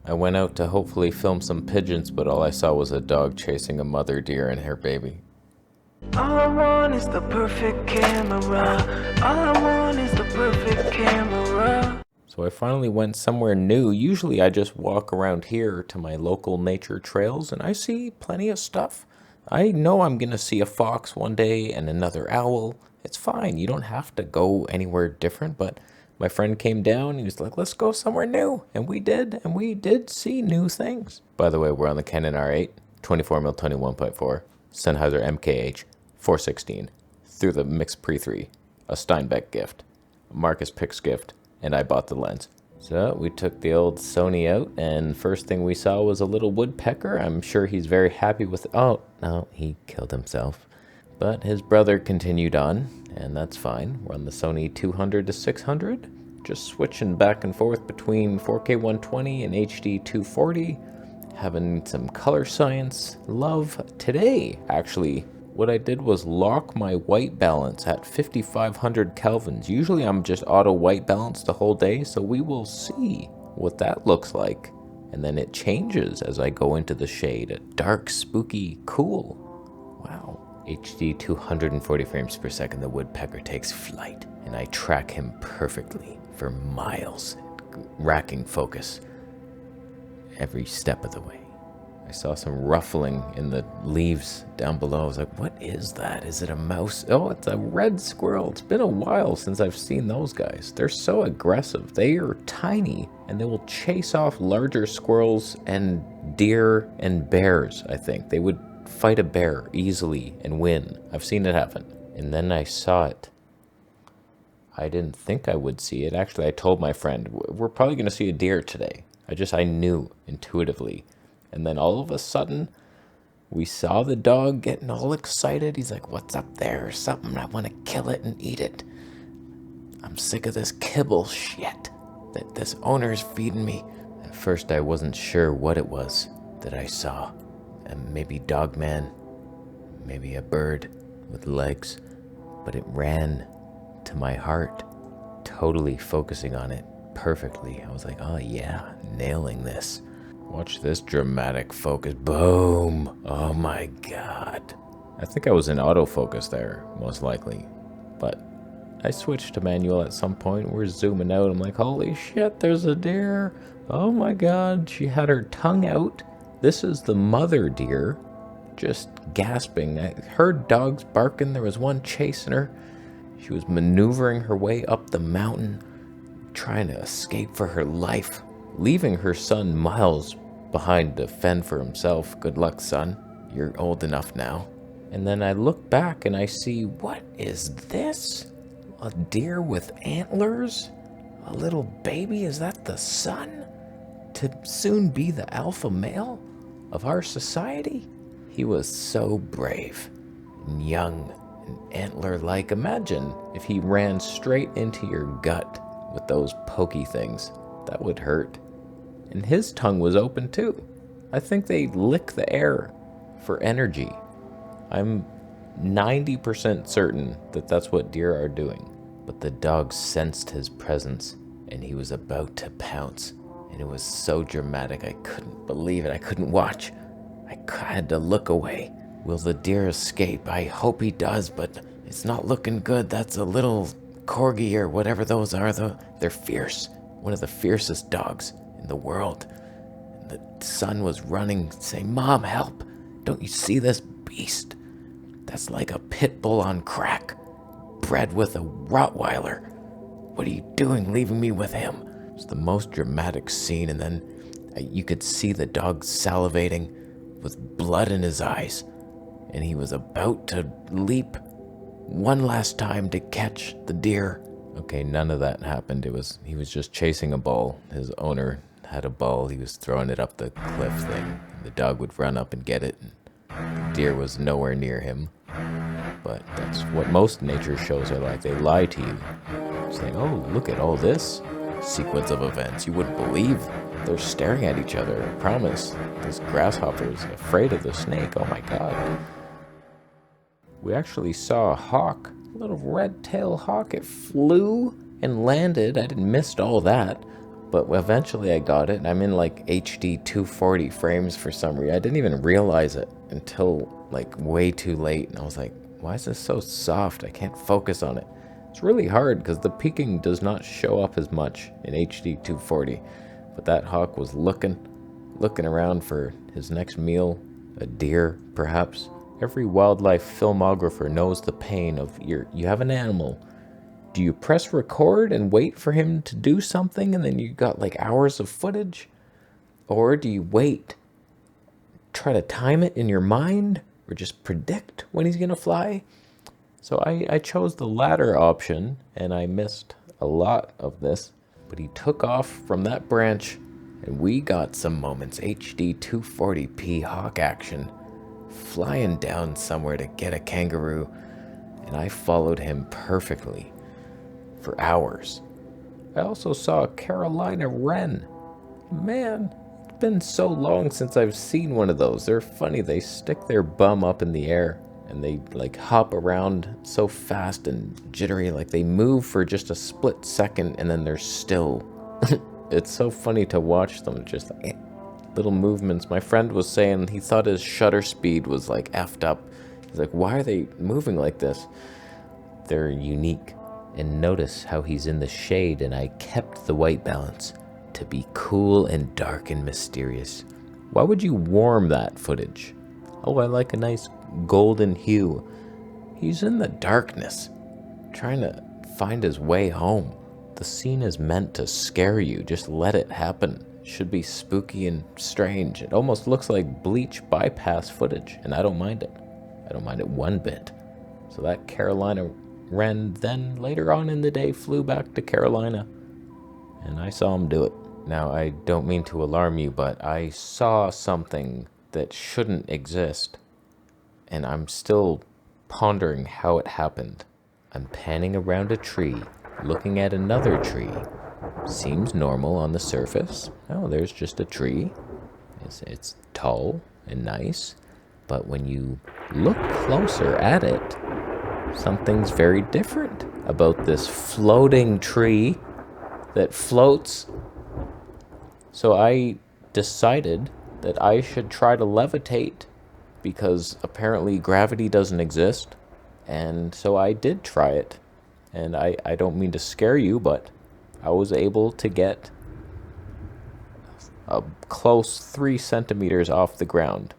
I went out to hopefully film some pigeons, but all I saw was a dog chasing a mother deer and her baby. All I want is the perfect camera. All I want is the perfect camera. So I finally went somewhere new. Usually I just walk around here to my local nature trails and I see plenty of stuff. I know I'm going to see a fox one day and another owl. It's fine. You don't have to go anywhere different, but my friend came down and he was like, let's go somewhere new. And we did see new things. By the way, we're on the Canon R8, 24mm 21.4, Sennheiser MKH, 416, through the Mix Pre 3, a Steinbeck gift, a Marcus Pix gift, and I bought the lens. So we took the old Sony out, and first thing we saw was a little woodpecker. I'm sure he's very happy with it. Oh, no, he killed himself. But his brother continued on, and that's fine. We're on the Sony 200 to 600, just switching back and forth between 4K 120 and HD 240, having some color science love. Today, actually, what I did was lock my white balance at 5500 kelvins. Usually I'm just auto white balance the whole day, so we will see what that looks like. And then it changes as I go into the shade. A dark, spooky, cool. Wow. HD 240 frames per second, the woodpecker takes flight, and I track him perfectly for miles, racking focus every step of the way. I saw some ruffling in the leaves down below. I was like, what is that? Is it a mouse? Oh, it's a red squirrel. It's been a while since I've seen those guys. They're so aggressive. They are tiny, and they will chase off larger squirrels and deer and bears, I think. They would fight a bear easily and win. I've seen it happen. And then I saw it. I didn't think I would see it. Actually, I told my friend, we're probably going to see a deer today. I knew intuitively. And then all of a sudden, we saw the dog getting all excited. He's like, what's up there? Or something. I want to kill it and eat it. I'm sick of this kibble shit that this owner's feeding me. At first, I wasn't sure what it was that I saw. And maybe dogman, maybe a bird with legs. But it ran to my heart, totally focusing on it perfectly. I was like, oh yeah, nailing this. Watch this dramatic focus. Boom. Oh my God. I think I was in autofocus there, most likely. But I switched to manual at some point. We're zooming out. I'm like, holy shit, there's a deer. Oh my God. She had her tongue out. This is the mother deer, just gasping. I heard dogs barking. There was one chasing her. She was maneuvering her way up the mountain, trying to escape for her life, leaving her son miles behind to fend for himself. Good luck, son. You're old enough now. And then I look back and I see, what is this? A deer with antlers? A little baby? Is that the son? To soon be the alpha male of our society? He was so brave and young and antler-like. Imagine if he ran straight into your gut with those pokey things. That would hurt. And his tongue was open too. I think they lick the air for energy. I'm 90% certain that that's what deer are doing. But the dog sensed his presence and he was about to pounce. And it was so dramatic, I couldn't believe it. I couldn't watch. I had to look away. Will the deer escape? I hope he does, but it's not looking good. That's a little corgi or whatever those are. They're fierce. One of the fiercest dogs in the world. And the son was running, saying, Mom, help. Don't you see this beast? That's like a pit bull on crack, bred with a Rottweiler. What are you doing leaving me with him? It was the most dramatic scene, and then you could see the dog salivating with blood in his eyes, and he was about to leap one last time to catch the deer. Okay, none of that happened. He was just chasing a ball. His owner had a ball. He was throwing it up the cliff thing. The dog would run up and get it, and the deer was nowhere near him. But that's what most nature shows are like. They lie to you, saying, oh, look at all this sequence of events. You wouldn't believe. They're staring at each other. I promise. This grasshopper's afraid of the snake. Oh my God. We actually saw a hawk, a little red-tailed hawk. It flew and landed. I didn't miss all that But eventually I got it, and I'm in like HD 240 frames for some reason. I didn't even realize it until like way too late, and I was like, why is this so soft? I can't focus on it. It's really hard because the peaking does not show up as much in HD 240. But that hawk was looking around for his next meal, a deer perhaps. Every wildlife filmographer knows the pain of you have an animal. Do you press record and wait for him to do something and then you got like hours of footage? Or do you wait, try to time it in your mind, or just predict when he's going to fly? So I chose the latter option, and I missed a lot of this. But he took off from that branch, and we got some moments. HD 240p hawk action, flying down somewhere to get a kangaroo, and I followed him perfectly for hours. I also saw a Carolina wren. Man, it's been so long since I've seen one of those. They're funny. They stick their bum up in the air and they like hop around so fast and jittery, like they move for just a split second and then they're still. It's so funny to watch them, just like little movements. My friend was saying he thought his shutter speed was like effed up. He's like, why are they moving like this? They're unique. And notice how he's in the shade, and I kept the white balance to be cool and dark and mysterious. Why would you warm that footage? Oh, I like a nice golden hue. He's in the darkness, trying to find his way home. The scene is meant to scare you. Just let it happen. It should be spooky and strange. It almost looks like bleach bypass footage, and I don't mind it. I don't mind it one bit. So that Carolina wren then later on in the day flew back to Carolina, and I saw him do it. Now, I don't mean to alarm you, but I saw something that shouldn't exist, and I'm still pondering how it happened. I'm panning around a tree, looking at another tree. Seems normal on the surface. Oh, there's just a tree. It's tall and nice, but when you look closer at it, something's very different about this floating tree that floats. So I decided that I should try to levitate because apparently gravity doesn't exist. And so I did try it. And I don't mean to scare you, but I was able to get a close 3 centimeters off the ground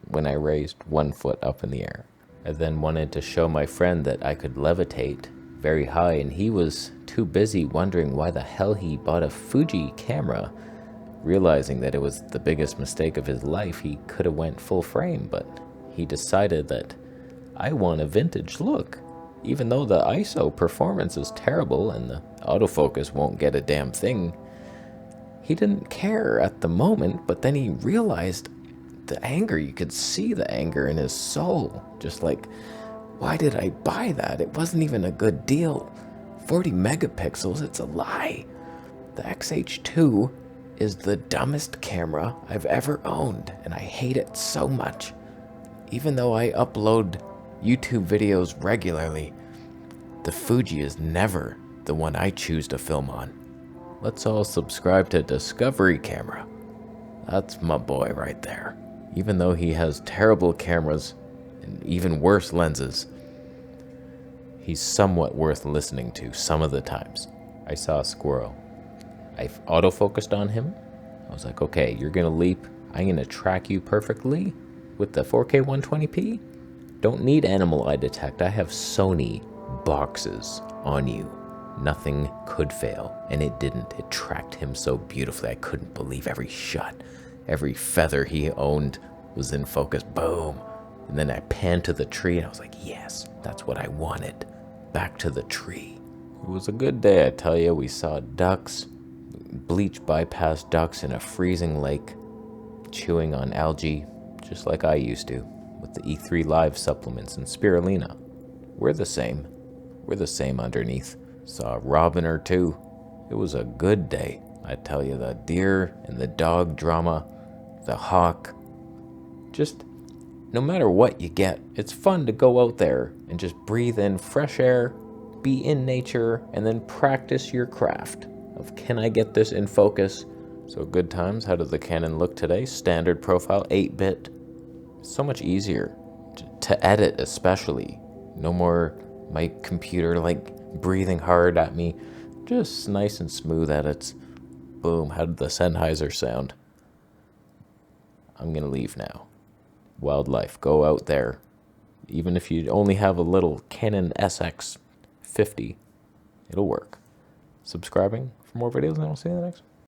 when I raised 1 foot up in the air. I then wanted to show my friend that I could levitate very high, and he was too busy wondering why the hell he bought a Fuji camera. Realizing that it was the biggest mistake of his life, he could have went full frame, but he decided that I want a vintage look. Even though the ISO performance is terrible and the autofocus won't get a damn thing, he didn't care at the moment, but then he realized the anger. You could see the anger in his soul. Just like, why did I buy that? It wasn't even a good deal. 40 megapixels, it's a lie. The XH2 is the dumbest camera I've ever owned, and I hate it so much. Even though I upload YouTube videos regularly, the Fuji is never the one I choose to film on. Let's all subscribe to Discovery Camera. That's my boy right there. Even though he has terrible cameras and even worse lenses, he's somewhat worth listening to some of the times. I saw a squirrel. I autofocused on him. I was like, okay, you're gonna leap. I'm gonna track you perfectly with the 4K 120p. Don't need animal eye detect. I have Sony boxes on you. Nothing could fail, and it didn't. It tracked him so beautifully. I couldn't believe every shot. Every feather he owned was in focus. Boom. And then I panned to the tree, and I was like, yes, that's what I wanted. Back to the tree. It was a good day, I tell you. We saw ducks, bleach bypass ducks in a freezing lake, chewing on algae, just like I used to, with the E3 Live supplements and spirulina. We're the same. We're the same underneath. Saw a robin or two. It was a good day. I tell you, the deer and the dog drama, the hawk. Just no matter what you get, it's fun to go out there and just breathe in fresh air, be in nature, and then practice your craft of of can I get this in focus? So good times. How does the Canon look today? Standard profile, 8-bit. So much easier to edit, especially. No more my computer like breathing hard at me. Just nice and smooth edits. Boom. How did the Sennheiser sound? I'm gonna leave now. Wildlife, go out there. Even if you only have a little Canon SX50, it'll work. Subscribing for more videos, and I'll see you in the next one.